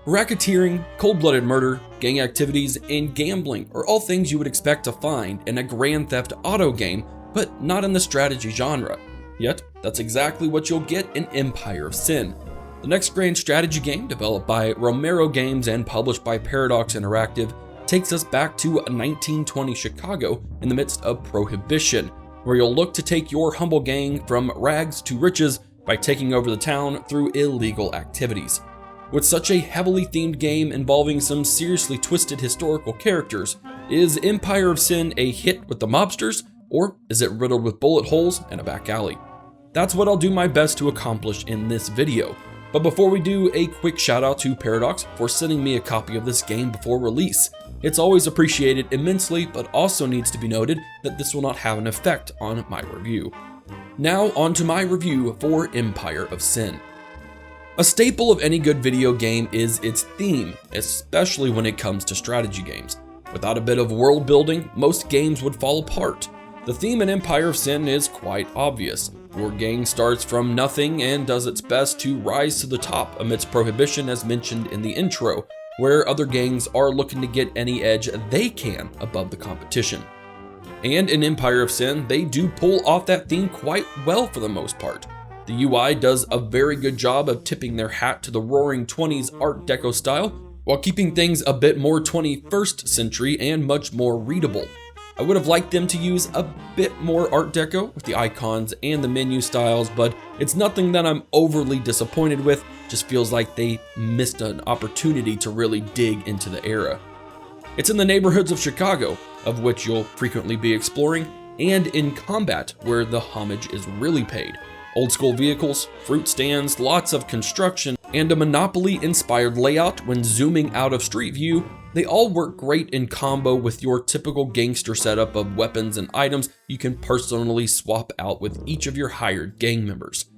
Racketeering, cold-blooded murder, gang activities, and gambling are all things you would expect to find in a Grand Theft Auto game, but not in the strategy genre. Yet, that's exactly what you'll get in Empire of Sin. The next grand strategy game, developed by Romero Games and published by Paradox Interactive, takes us back to 1920 Chicago in the midst of Prohibition, where you'll look to take your humble gang from rags to riches by taking over the town through illegal activities. With such a heavily themed game involving some seriously twisted historical characters, is Empire of Sin a hit with the mobsters, or is it riddled with bullet holes and a back alley? That's what I'll do my best to accomplish in this video. But before we do, a quick shout out to Paradox for sending me a copy of this game before release. It's always appreciated immensely, but also needs to be noted that this will not have an effect on my review. Now on to my review for Empire of Sin. A staple of any good video game is its theme, especially when it comes to strategy games. Without a bit of world building, most games would fall apart. The theme in Empire of Sin is quite obvious. Your gang starts from nothing and does its best to rise to the top amidst Prohibition, as mentioned in the intro, where other gangs are looking to get any edge they can above the competition. And in Empire of Sin, they do pull off that theme quite well for the most part. The UI does a very good job of tipping their hat to the roaring 20s Art Deco style, while keeping things a bit more 21st century and much more readable. I would have liked them to use a bit more Art Deco with the icons and the menu styles, but it's nothing that I'm overly disappointed with. Just feels like they missed an opportunity to really dig into the era. It's in the neighborhoods of Chicago, of which you'll frequently be exploring, and in combat, where the homage is really paid. Old school vehicles, fruit stands, lots of construction, and a Monopoly-inspired layout when zooming out of Street View, they all work great in combo with your typical gangster setup of weapons and items you can personally swap out with each of your hired gang members.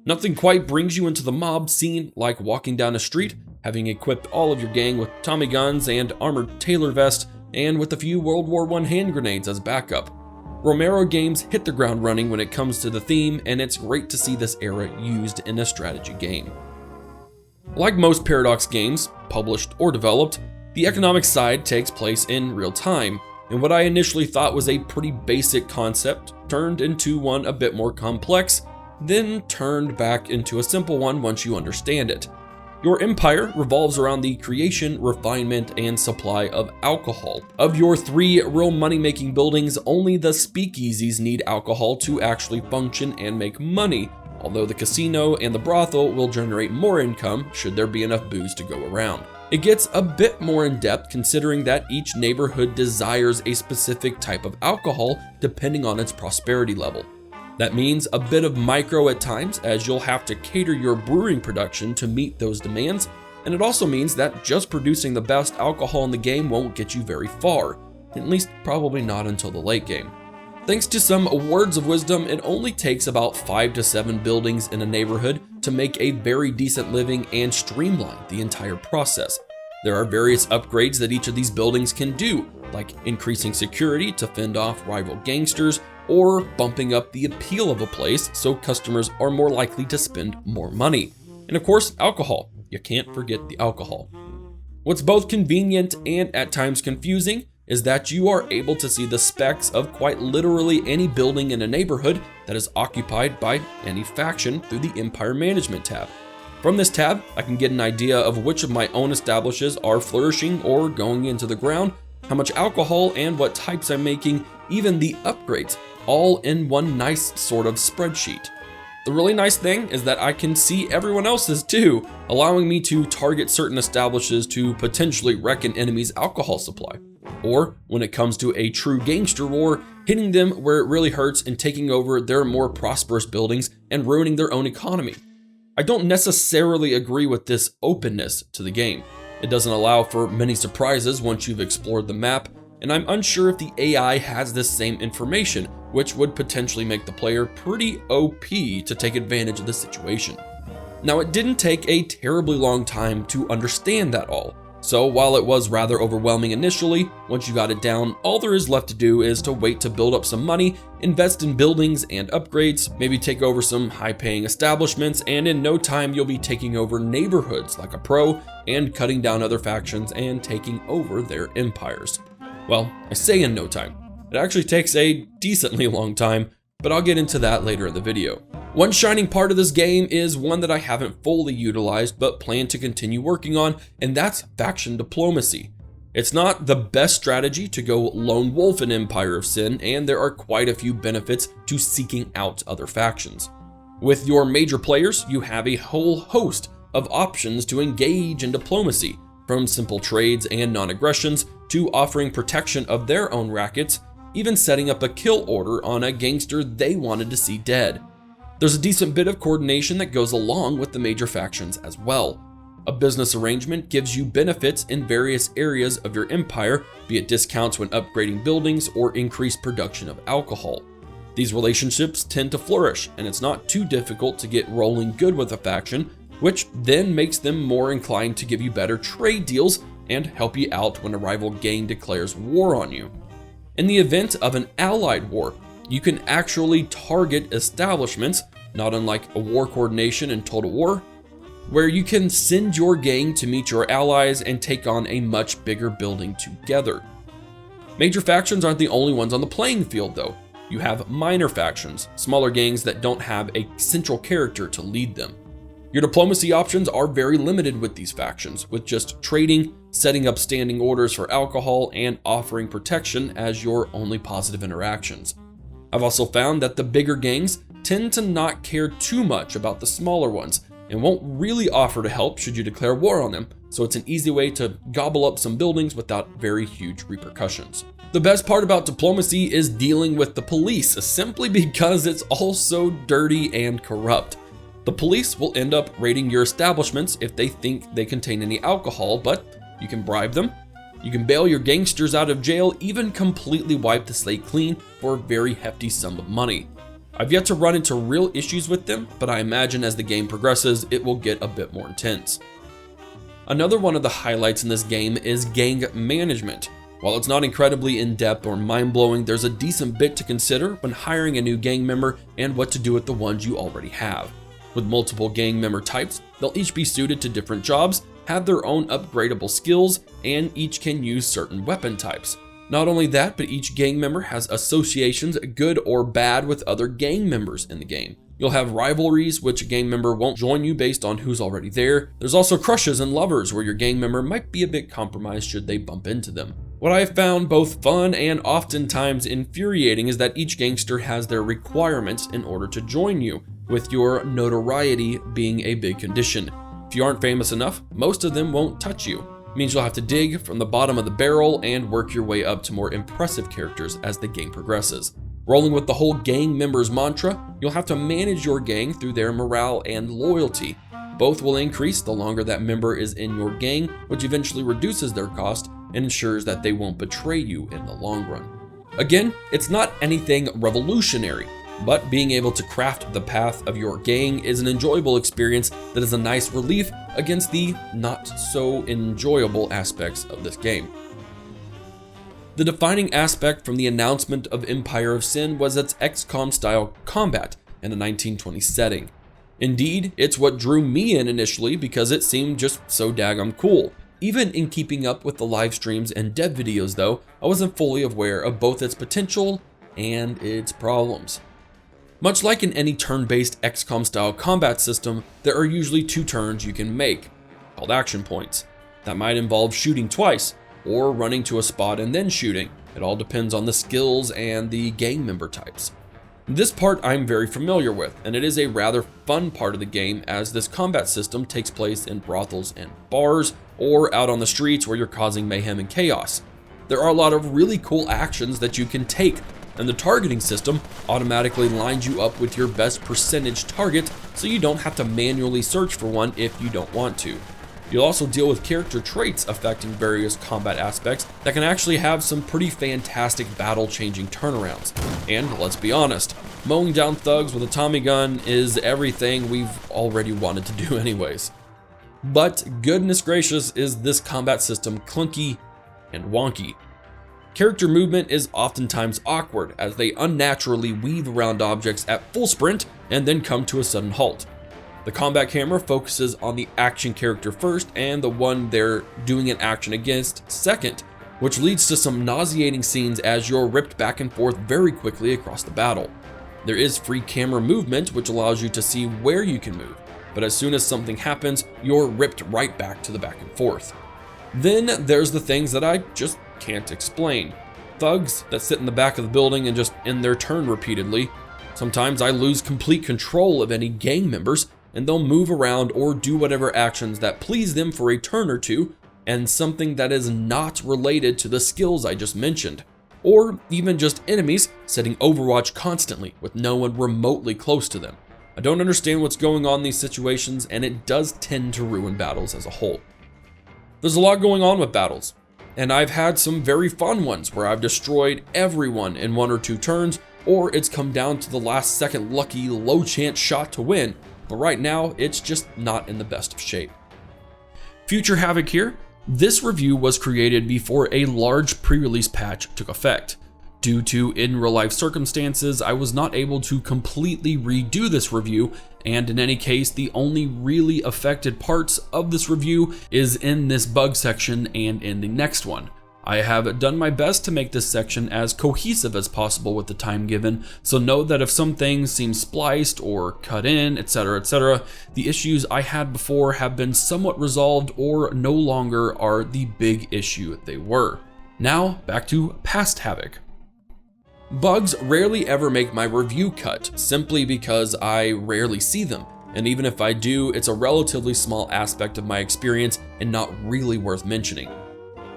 Nothing quite brings you into the mob scene like walking down a street, having equipped all of your gang with Tommy guns and armored tailor vest, and with a few World War I hand grenades as backup. Romero Games hit the ground running when it comes to the theme, and it's great to see this era used in a strategy game. Like most Paradox games, published or developed, the economic side takes place in real time, and what I initially thought was a pretty basic concept turned into one a bit more complex, then turned back into a simple one once you understand it. Your empire revolves around the creation, refinement, and supply of alcohol. Of your 3 real money-making buildings, only the speakeasies need alcohol to actually function and make money, although the casino and the brothel will generate more income should there be enough booze to go around. It gets a bit more in-depth considering that each neighborhood desires a specific type of alcohol depending on its prosperity level. That means a bit of micro at times, as you'll have to cater your brewing production to meet those demands, and it also means that just producing the best alcohol in the game won't get you very far, at least probably not until the late game. Thanks to some words of wisdom, it only takes about 5 to 7 buildings in a neighborhood to make a very decent living and streamline the entire process. There are various upgrades that each of these buildings can do, like increasing security to fend off rival gangsters, or bumping up the appeal of a place so customers are more likely to spend more money. And of course, alcohol. You can't forget the alcohol. What's both convenient and at times confusing is that you are able to see the specs of quite literally any building in a neighborhood that is occupied by any faction through the Empire Management tab. From this tab, I can get an idea of which of my own establishes are flourishing or going into the ground, how much alcohol and what types I'm making, even the upgrades, all in one nice sort of spreadsheet. The really nice thing is that I can see everyone else's too, allowing me to target certain establishes to potentially wreck an enemy's alcohol supply. Or, when it comes to a true gangster war, hitting them where it really hurts and taking over their more prosperous buildings and ruining their own economy. I don't necessarily agree with this openness to the game. It doesn't allow for many surprises once you've explored the map, and I'm unsure if the AI has this same information, which would potentially make the player pretty OP to take advantage of the situation. Now, it didn't take a terribly long time to understand that all. So while it was rather overwhelming initially, once you got it down, all there is left to do is to wait to build up some money, invest in buildings and upgrades, maybe take over some high-paying establishments, and in no time you'll be taking over neighborhoods like a pro and cutting down other factions and taking over their empires. Well, I say in no time. It actually takes a decently long time, but I'll get into that later in the video. One shining part of this game is one that I haven't fully utilized but plan to continue working on, and that's faction diplomacy. It's not the best strategy to go lone wolf in Empire of Sin, and there are quite a few benefits to seeking out other factions. With your major players, you have a whole host of options to engage in diplomacy, from simple trades and non-aggressions to offering protection of their own rackets, even setting up a kill order on a gangster they wanted to see dead. There's a decent bit of coordination that goes along with the major factions as well. A business arrangement gives you benefits in various areas of your empire, be it discounts when upgrading buildings or increased production of alcohol. These relationships tend to flourish, and it's not too difficult to get rolling good with a faction, which then makes them more inclined to give you better trade deals and help you out when a rival gang declares war on you. In the event of an allied war, you can actually target establishments, not unlike a war coordination in Total War, where you can send your gang to meet your allies and take on a much bigger building together. Major factions aren't the only ones on the playing field though. You have minor factions, smaller gangs that don't have a central character to lead them. Your diplomacy options are very limited with these factions, with just trading, setting up standing orders for alcohol, and offering protection as your only positive interactions. I've also found that the bigger gangs tend to not care too much about the smaller ones and won't really offer to help should you declare war on them, so it's an easy way to gobble up some buildings without very huge repercussions. The best part about diplomacy is dealing with the police, simply because it's all so dirty and corrupt. The police will end up raiding your establishments if they think they contain any alcohol, but you can bribe them. You can bail your gangsters out of jail, even completely wipe the slate clean for a very hefty sum of money. I've yet to run into real issues with them, but I imagine as the game progresses, it will get a bit more intense. Another one of the highlights in this game is gang management. While it's not incredibly in-depth or mind-blowing, there's a decent bit to consider when hiring a new gang member and what to do with the ones you already have. With multiple gang member types, they'll each be suited to different jobs, have their own upgradable skills, and each can use certain weapon types. Not only that, but each gang member has associations, good or bad, with other gang members in the game. You'll have rivalries, which a gang member won't join you based on who's already there. There's also crushes and lovers, where your gang member might be a bit compromised should they bump into them. What I have found both fun and oftentimes infuriating is that each gangster has their requirements in order to join you, with your notoriety being a big condition. If you aren't famous enough, most of them won't touch you. It means you'll have to dig from the bottom of the barrel and work your way up to more impressive characters as the game progresses. Rolling with the whole gang members mantra, you'll have to manage your gang through their morale and loyalty. Both will increase the longer that member is in your gang, which eventually reduces their cost and ensures that they won't betray you in the long run. Again, it's not anything revolutionary, but being able to craft the path of your gang is an enjoyable experience that is a nice relief against the not so enjoyable aspects of this game. The defining aspect from the announcement of Empire of Sin was its XCOM style combat in the 1920s setting. Indeed, it's what drew me in initially because it seemed just so daggum cool. Even in keeping up with the live streams and dev videos though, I wasn't fully aware of both its potential and its problems. Much like in any turn-based XCOM style combat system, there are usually two turns you can make, called action points. That might involve shooting twice, or running to a spot and then shooting. It all depends on the skills and the gang member types. This part I'm very familiar with, and it is a rather fun part of the game as this combat system takes place in brothels and bars, or out on the streets where you're causing mayhem and chaos. There are a lot of really cool actions that you can take, and the targeting system automatically lines you up with your best percentage target, so you don't have to manually search for one if you don't want to. You'll also deal with character traits affecting various combat aspects that can actually have some pretty fantastic battle-changing turnarounds. And let's be honest, mowing down thugs with a Tommy gun is everything we've already wanted to do anyways. But goodness gracious, is this combat system clunky and wonky. Character movement is oftentimes awkward as they unnaturally weave around objects at full sprint and then come to a sudden halt. The combat camera focuses on the action character first and the one they're doing an action against second, which leads to some nauseating scenes as you're ripped back and forth very quickly across the battle. There is free camera movement, which allows you to see where you can move, but as soon as something happens, you're ripped right back to the back and forth. Then there's the things that I just can't explain. Thugs that sit in the back of the building and just end their turn repeatedly. Sometimes I lose complete control of any gang members, and they'll move around or do whatever actions that please them for a turn or two, and something that is not related to the skills I just mentioned. Or even just enemies setting Overwatch constantly with no one remotely close to them. I don't understand what's going on in these situations, and it does tend to ruin battles as a whole. There's a lot going on with battles, and I've had some very fun ones where I've destroyed everyone in 1 or 2 turns, or it's come down to the last second lucky low chance shot to win, but right now it's just not in the best of shape. HForHavoc here. This review was created before a large pre-release patch took effect. Due to in real life circumstances, I was not able to completely redo this review, and in any case, the only really affected parts of this review is in this bug section and in the next one. I have done my best to make this section as cohesive as possible with the time given, so know that if some things seem spliced or cut in, etc., the issues I had before have been somewhat resolved or no longer are the big issue they were. Now, back to past Havoc. Bugs rarely ever make my review cut, simply because I rarely see them, and even if I do, it's a relatively small aspect of my experience and not really worth mentioning.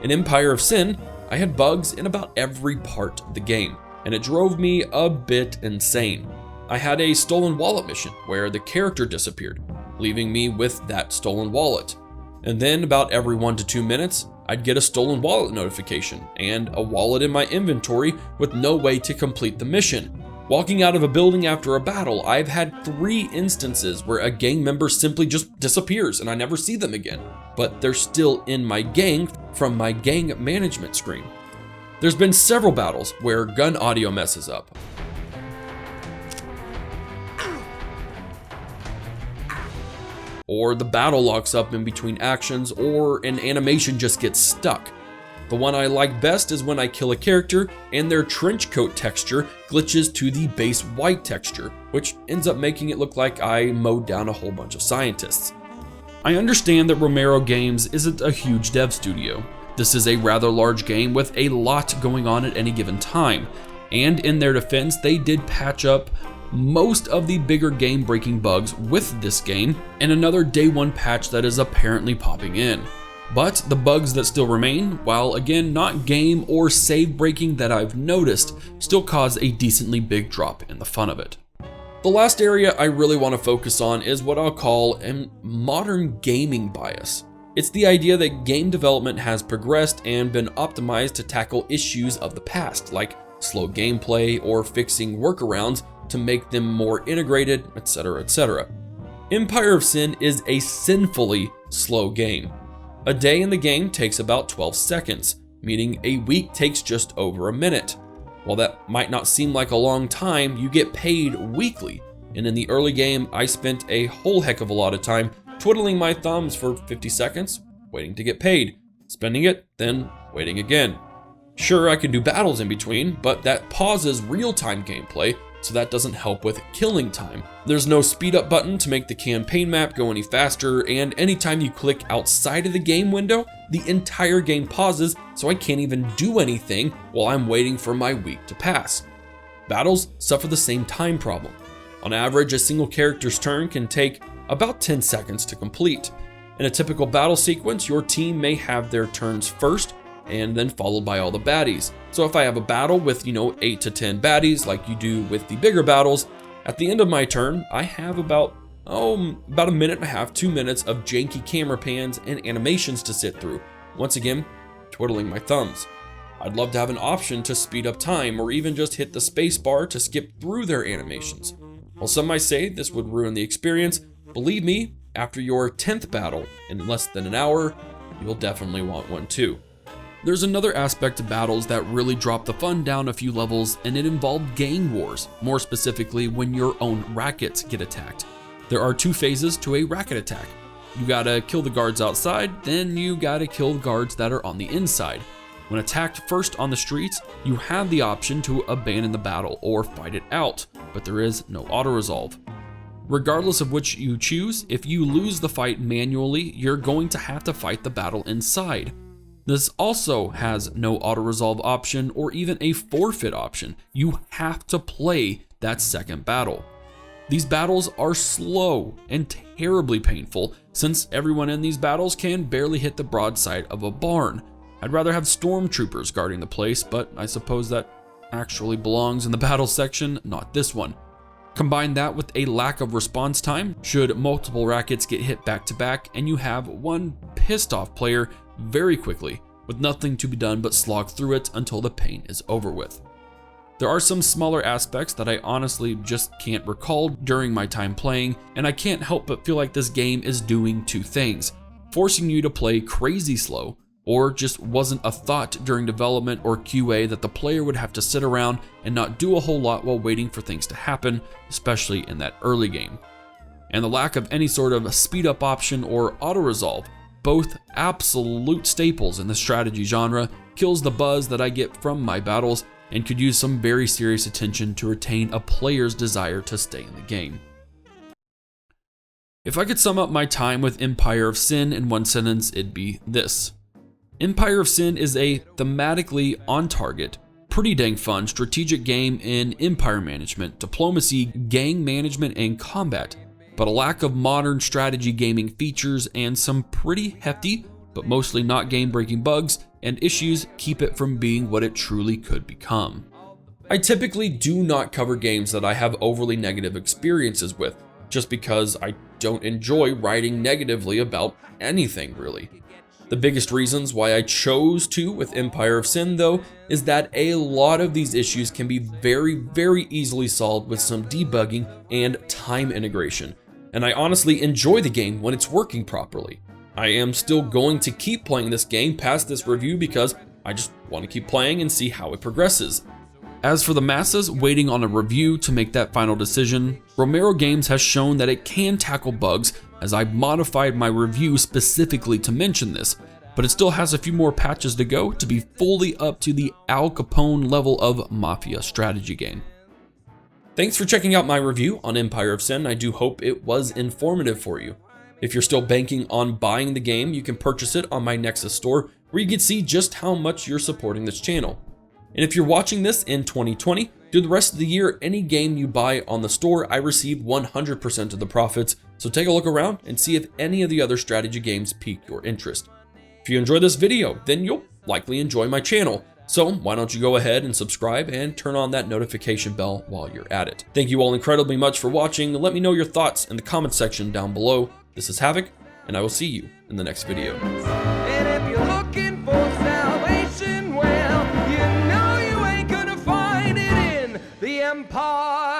In Empire of Sin, I had bugs in about every part of the game, and it drove me a bit insane. I had a stolen wallet mission where the character disappeared, leaving me with that stolen wallet. And then about every 1 to 2 minutes, I'd get a stolen wallet notification and a wallet in my inventory with no way to complete the mission. Walking out of a building after a battle, I've had 3 instances where a gang member simply just disappears and I never see them again, but they're still in my gang from my gang management screen. There's been several battles where gun audio messes up. Or the battle locks up in between actions, or an animation just gets stuck. The one I like best is when I kill a character and their trench coat texture glitches to the base white texture, which ends up making it look like I mowed down a whole bunch of scientists. I understand that Romero Games isn't a huge dev studio. This is a rather large game with a lot going on at any given time, and in their defense, they did patch up most of the bigger game-breaking bugs with this game, and another day 1 patch that is apparently popping in. But the bugs that still remain, while again not game or save breaking that I've noticed, still cause a decently big drop in the fun of it. The last area I really want to focus on is what I'll call a modern gaming bias. It's the idea that game development has progressed and been optimized to tackle issues of the past, like slow gameplay or fixing workarounds to make them more integrated, etc. Empire of Sin is a sinfully slow game. A day in the game takes about 12 seconds, meaning a week takes just over a minute. While that might not seem like a long time, you get paid weekly, and in the early game, I spent a whole heck of a lot of time twiddling my thumbs for 50 seconds, waiting to get paid, spending it, then waiting again. Sure, I can do battles in between, but that pauses real-time gameplay, so that doesn't help with killing time. There's no speed up button to make the campaign map go any faster, and anytime you click outside of the game window, the entire game pauses, so I can't even do anything while I'm waiting for my week to pass. Battles suffer the same time problem. On average, a single character's turn can take about 10 seconds to complete. In a typical battle sequence, your team may have their turns first, and then followed by all the baddies. So if I have a battle with, 8 to 10 baddies like you do with the bigger battles, at the end of my turn, I have about a minute and a half, 2 minutes of janky camera pans and animations to sit through. Once again, twiddling my thumbs. I'd love to have an option to speed up time or even just hit the space bar to skip through their animations. While some might say this would ruin the experience, believe me, after your 10th battle in less than an hour, you'll definitely want one too. There's another aspect to battles that really dropped the fun down a few levels, and it involved gang wars, more specifically when your own rackets get attacked. There are 2 phases to a racket attack. You gotta kill the guards outside, then you gotta kill the guards that are on the inside. When attacked first on the streets, you have the option to abandon the battle or fight it out, but there is no auto-resolve. Regardless of which you choose, if you lose the fight manually, you're going to have to fight the battle inside. This also has no auto-resolve option or even a forfeit option. You have to play that second battle. These battles are slow and terribly painful, since everyone in these battles can barely hit the broadside of a barn. I'd rather have stormtroopers guarding the place, but I suppose that actually belongs in the battle section, not this one. Combine that with a lack of response time should multiple rackets get hit back to back, and you have one pissed off player very quickly, with nothing to be done but slog through it until the pain is over with. There are some smaller aspects that I honestly just can't recall during my time playing, and I can't help but feel like this game is doing 2 things: forcing you to play crazy slow, or just wasn't a thought during development or QA that the player would have to sit around and not do a whole lot while waiting for things to happen, especially in that early game. And the lack of any sort of speed up option or auto-resolve, both absolute staples in the strategy genre, kills the buzz that I get from my battles and could use some very serious attention to retain a player's desire to stay in the game. If I could sum up my time with Empire of Sin in one sentence, it'd be this. Empire of Sin is a thematically on target, pretty dang fun strategic game in empire management, diplomacy, gang management, and combat, but a lack of modern strategy gaming features and some pretty hefty, but mostly not game-breaking bugs and issues keep it from being what it truly could become. I typically do not cover games that I have overly negative experiences with, just because I don't enjoy writing negatively about anything really. The biggest reasons why I chose to with Empire of Sin though, is that a lot of these issues can be very easily solved with some debugging and time integration, and I honestly enjoy the game when it's working properly. I am still going to keep playing this game past this review because I just want to keep playing and see how it progresses. As for the masses waiting on a review to make that final decision, Romero Games has shown that it can tackle bugs, as I modified my review specifically to mention this, but it still has a few more patches to go to be fully up to the Al Capone level of Mafia strategy game. Thanks for checking out my review on Empire of Sin. I do hope it was informative for you. If you're still banking on buying the game, you can purchase it on my NEXUS store, where you can see just how much you're supporting this channel. And if you're watching this in 2020, through the rest of the year, any game you buy on the store, I receive 100% of the profits, so take a look around and see if any of the other strategy games pique your interest. If you enjoyed this video, then you'll likely enjoy my channel, so why don't you go ahead and subscribe and turn on that notification bell while you're at it. Thank you all incredibly much for watching. Let me know your thoughts in the comment section down below. This is Havoc, and I will see you in the next video. And if you're looking for salvation, well, you know you ain't gonna find it in the Empire.